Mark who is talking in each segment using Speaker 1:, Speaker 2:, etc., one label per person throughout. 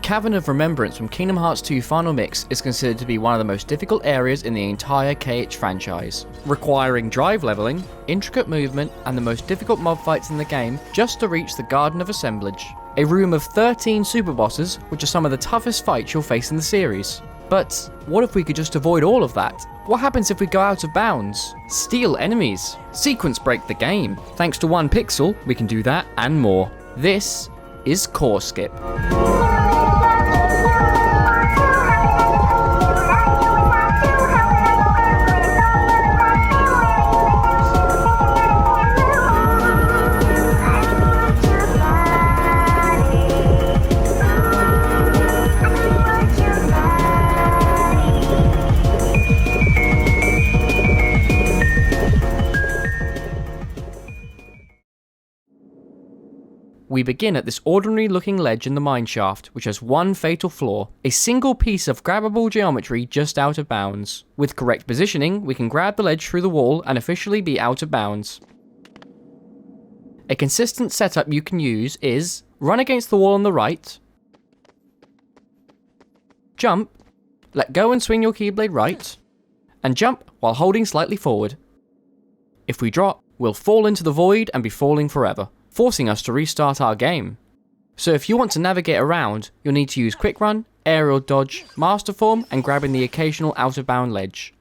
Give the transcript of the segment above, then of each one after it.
Speaker 1: Cavern of Remembrance from Kingdom Hearts 2 Final Mix is considered to be one of the most difficult areas in the entire KH franchise, requiring drive leveling, intricate movement, and the most difficult mob fights in the game just to reach the Garden of Assemblage, a room of 13 super bosses which are some of the toughest fights you'll face in the series. But what if we could just avoid all of that? What happens if we go out of bounds? Steal enemies? Sequence break the game? Thanks to one pixel, we can do that and more. This is CoR Skip. We begin at this ordinary looking ledge in the mineshaft, which has one fatal flaw, a single piece of grabbable geometry just out of bounds. With correct positioning, we can grab the ledge through the wall and officially be out of bounds. A consistent setup you can use is run against the wall on the right, jump, let go and swing your keyblade right, and jump while holding slightly forward. If we drop, we'll fall into the void and be falling forever, forcing us to restart our game. So if you want to navigate around, you'll need to use quick run, aerial dodge, master form, and grabbing the occasional out of bound ledge.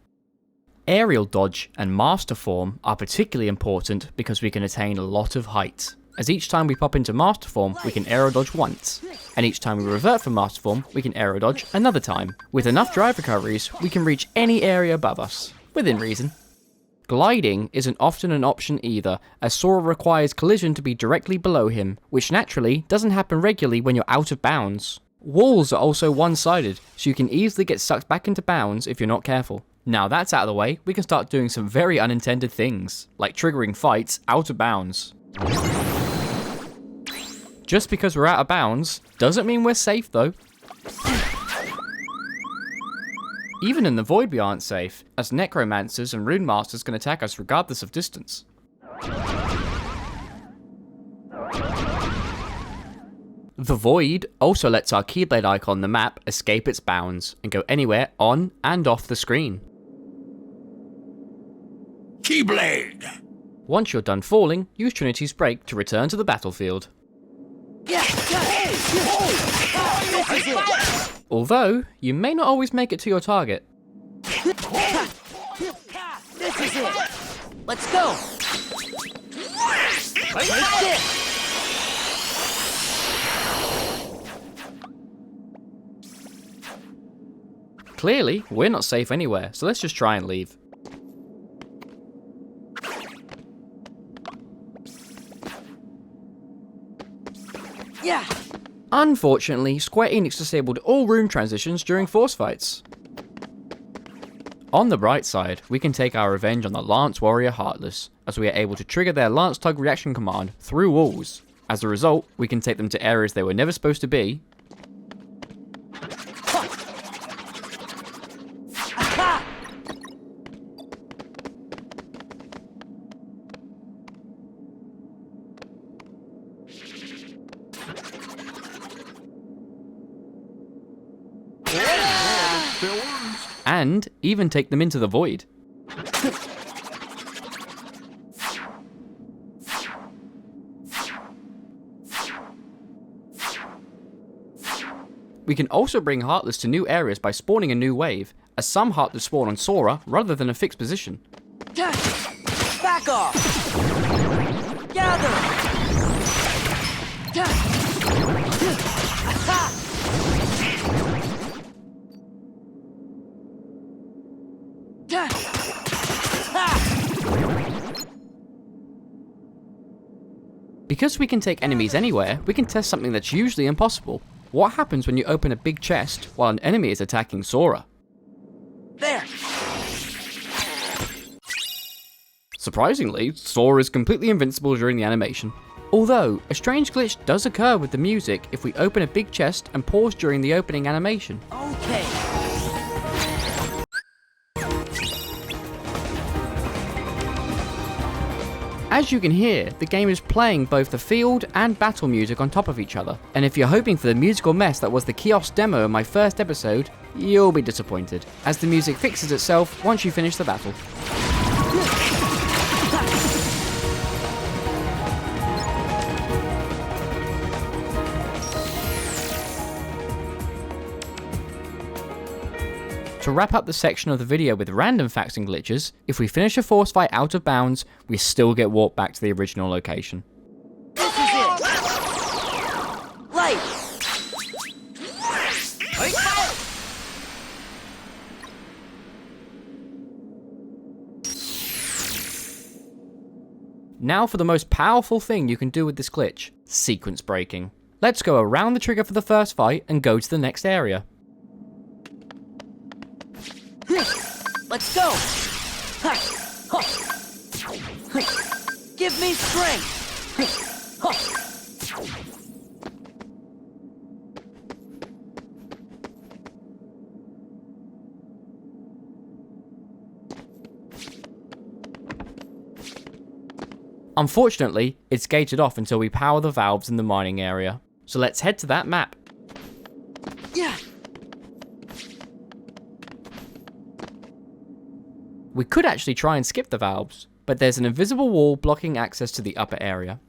Speaker 1: Aerial dodge and master form are particularly important because we can attain a lot of height, as each time we pop into master form we can aerial dodge once, and each time we revert from master form we can aerial dodge another time. With enough drive recoveries we can reach any area above us, within reason. Gliding isn't often an option either, as Sora requires collision to be directly below him, which naturally doesn't happen regularly when you're out of bounds. Walls are also one-sided, so you can easily get sucked back into bounds if you're not careful. Now that's out of the way, we can start doing some very unintended things, like triggering fights out of bounds. Just because we're out of bounds doesn't mean we're safe though. Even in the void we aren't safe, as necromancers and rune masters can attack us regardless of distance. The void also lets our keyblade icon on the map escape its bounds and go anywhere on and off the screen.
Speaker 2: Keyblade!
Speaker 1: Once you're done falling, use Trinity's break to return to the battlefield. Although, you may not always make it to your target.
Speaker 3: This is it! Let's go! Like this!
Speaker 1: Clearly, we're not safe anywhere, so let's just try and leave.
Speaker 3: Yeah!
Speaker 1: Unfortunately, Square-Enix disabled all rune transitions during force fights. On the bright side, we can take our revenge on the Lance Warrior Heartless, as we are able to trigger their Lance Tug reaction command through walls. As a result, we can take them to areas they were never supposed to be, and even take them into the void. We can also bring Heartless to new areas by spawning a new wave, as some Heartless spawn on Sora rather than a fixed position.
Speaker 3: Back off! Gather!
Speaker 1: Because we can take enemies anywhere, we can test something that's usually impossible. What happens when you open a big chest while an enemy is attacking Sora?
Speaker 3: There!
Speaker 1: Surprisingly, Sora is completely invincible during the animation. Although, a strange glitch does occur with the music if we open a big chest and pause during the opening animation.
Speaker 3: Okay.
Speaker 1: As you can hear, the game is playing both the field and battle music on top of each other, and if you're hoping for the musical mess that was the kiosk demo in my first episode, you'll be disappointed, as the music fixes itself once you finish the battle. To wrap up the section of the video with random facts and glitches, if we finish a force fight out of bounds, we still get warped back to the original location.
Speaker 3: This is it. Light.
Speaker 1: Now for the most powerful thing you can do with this glitch, sequence breaking. Let's go around the trigger for the first fight and go to the next area.
Speaker 3: Let's go! Give me strength!
Speaker 1: Unfortunately, it's gated off until we power the valves in the mining area. So let's head to that map.
Speaker 3: Yeah!
Speaker 1: We could actually try and skip the valves, but there's an invisible wall blocking access to the upper area.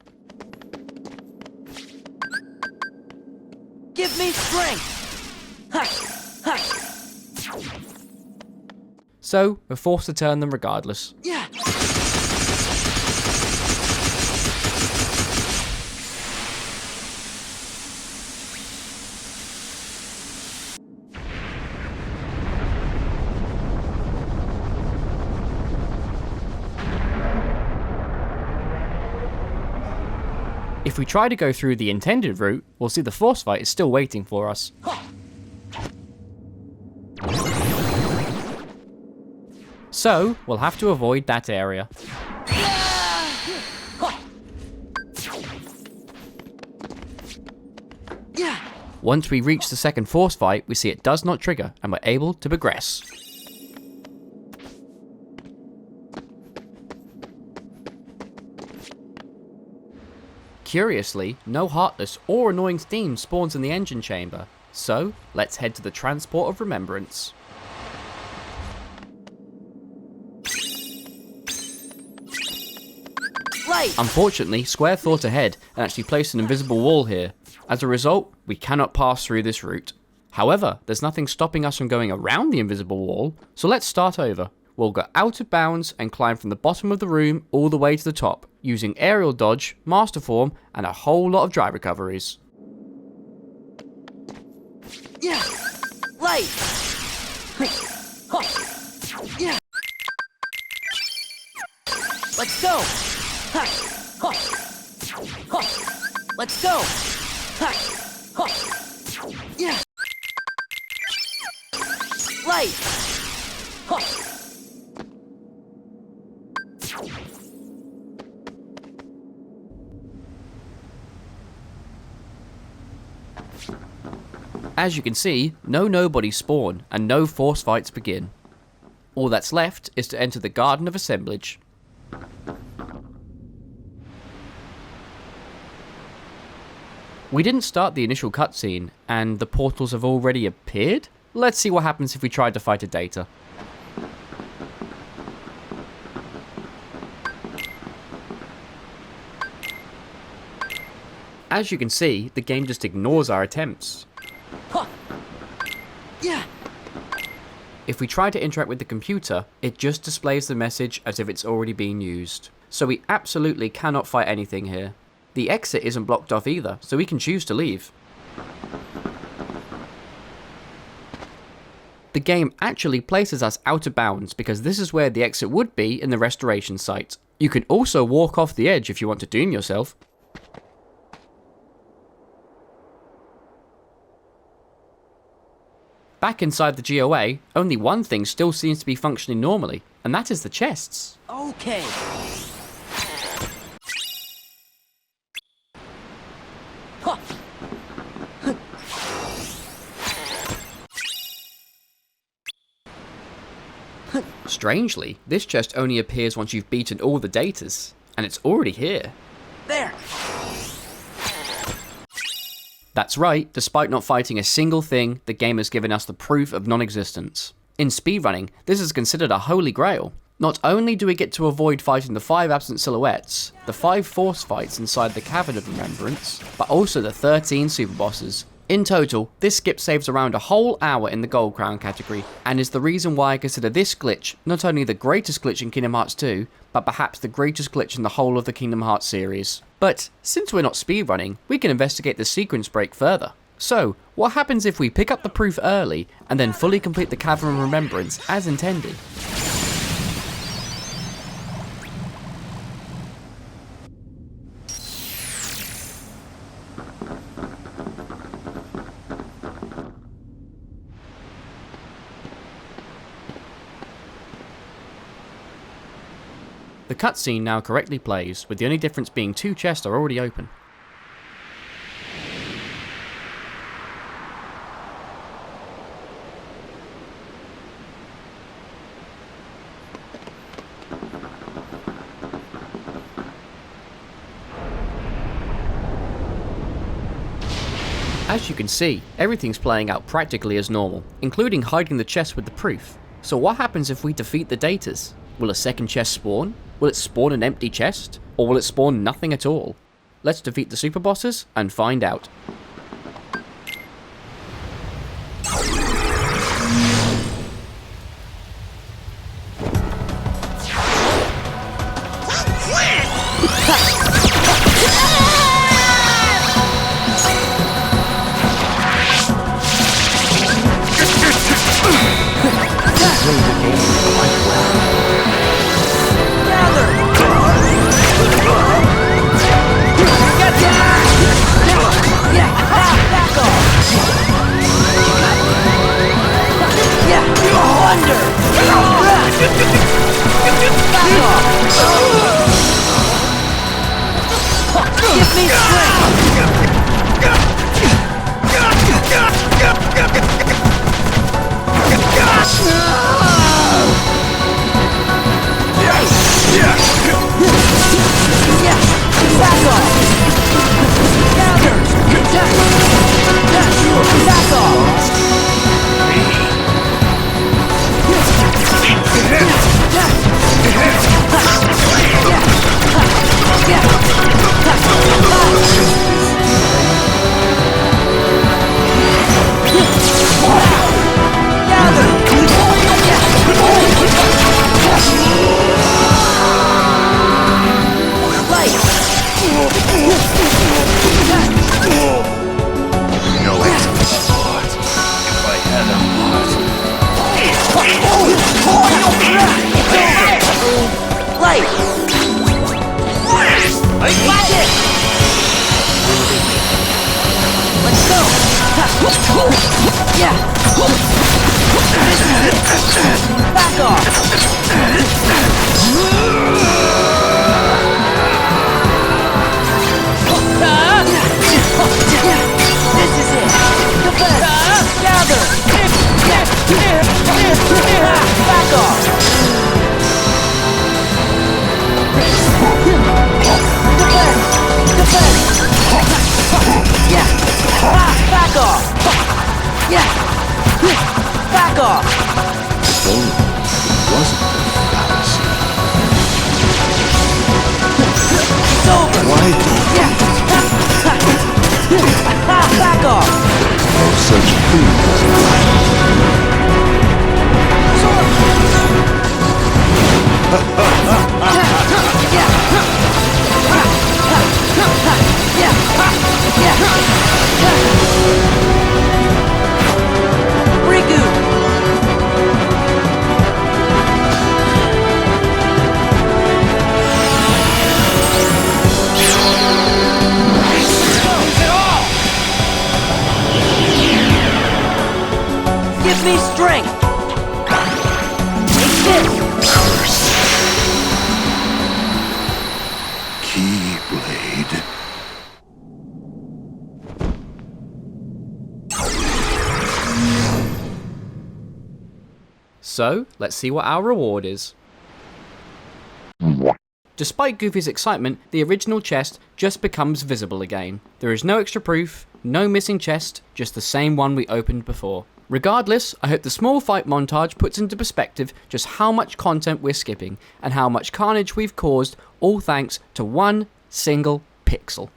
Speaker 3: Give me strength!
Speaker 1: So, we're forced to turn them regardless.
Speaker 3: Yeah!
Speaker 1: If we try to go through the intended route, we'll see the force fight is still waiting for us. So, we'll have to avoid that area.
Speaker 3: Yeah!
Speaker 1: Once we reach the second force fight, we see it does not trigger, and we're able to progress. Curiously, no Heartless or annoying steam spawns in the engine chamber, so let's head to the Transport of Remembrance.
Speaker 3: Light!
Speaker 1: Unfortunately, Square thought ahead and actually placed an invisible wall here. As a result, we cannot pass through this route. However, there's nothing stopping us from going around the invisible wall, so let's start over. We'll go out of bounds and climb from the bottom of the room all the way to the top, using aerial dodge, master form, and a whole lot of dry recoveries.
Speaker 3: Yeah! Light! Yeah! Let's go! Let's go! Yeah! Light!
Speaker 1: As you can see, no nobodies spawn and no force fights begin. All that's left is to enter the Garden of Assemblage. We didn't start the initial cutscene, and the portals have already appeared? Let's see what happens if we try to fight a data. As you can see, the game just ignores our attempts.
Speaker 3: Yeah!
Speaker 1: If we try to interact with the computer, it just displays the message as if it's already been used. So we absolutely cannot fight anything here. The exit isn't blocked off either, so we can choose to leave. The game actually places us out of bounds because this is where the exit would be in the restoration site. You can also walk off the edge if you want to doom yourself. Back inside the GOA, only one thing still seems to be functioning normally, and that is the chests.
Speaker 3: Okay.
Speaker 1: Strangely, this chest only appears once you've beaten all the datas. And it's already here.
Speaker 3: There.
Speaker 1: That's right, despite not fighting a single thing, the game has given us the proof of non-existence. In speedrunning, this is considered a holy grail. Not only do we get to avoid fighting the 5 absent silhouettes, the 5 force fights inside the Cavern of Remembrance, but also the 13 super bosses. In total, this skip saves around a whole hour in the Gold Crown category, and is the reason why I consider this glitch not only the greatest glitch in Kingdom Hearts 2, but perhaps the greatest glitch in the whole of the Kingdom Hearts series. But, since we're not speedrunning, we can investigate the sequence break further. So, what happens if we pick up the proof early, and then fully complete the Cavern of Remembrance as intended? The cutscene now correctly plays, with the only difference being 2 chests are already open. As you can see, everything's playing out practically as normal, including hiding the chest with the proof. So what happens if we defeat the Datas? Will a second chest spawn? Will it spawn an empty chest? Or will it spawn nothing at all? Let's defeat the super bosses and find out.
Speaker 3: Give me strength! Take this!
Speaker 2: Keyblade.
Speaker 1: So, let's see what our reward is. Despite Goofy's excitement, the original chest just becomes visible again. There is no extra proof, no missing chest, just the same one we opened before. Regardless, I hope the small fight montage puts into perspective just how much content we're skipping and how much carnage we've caused, all thanks to one single pixel.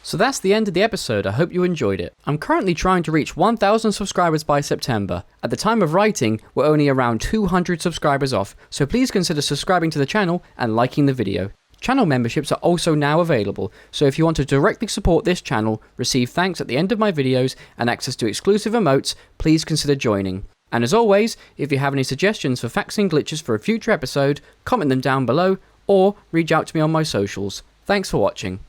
Speaker 1: So that's the end of the episode. I hope you enjoyed it. I'm currently trying to reach 1,000 subscribers by September. At the time of writing, we're only around 200 subscribers off, so please consider subscribing to the channel and liking the video. Channel memberships are also now available, so if you want to directly support this channel, receive thanks at the end of my videos, and access to exclusive emotes, please consider joining. And as always, if you have any suggestions for facts and glitches for a future episode, comment them down below, or reach out to me on my socials. Thanks for watching.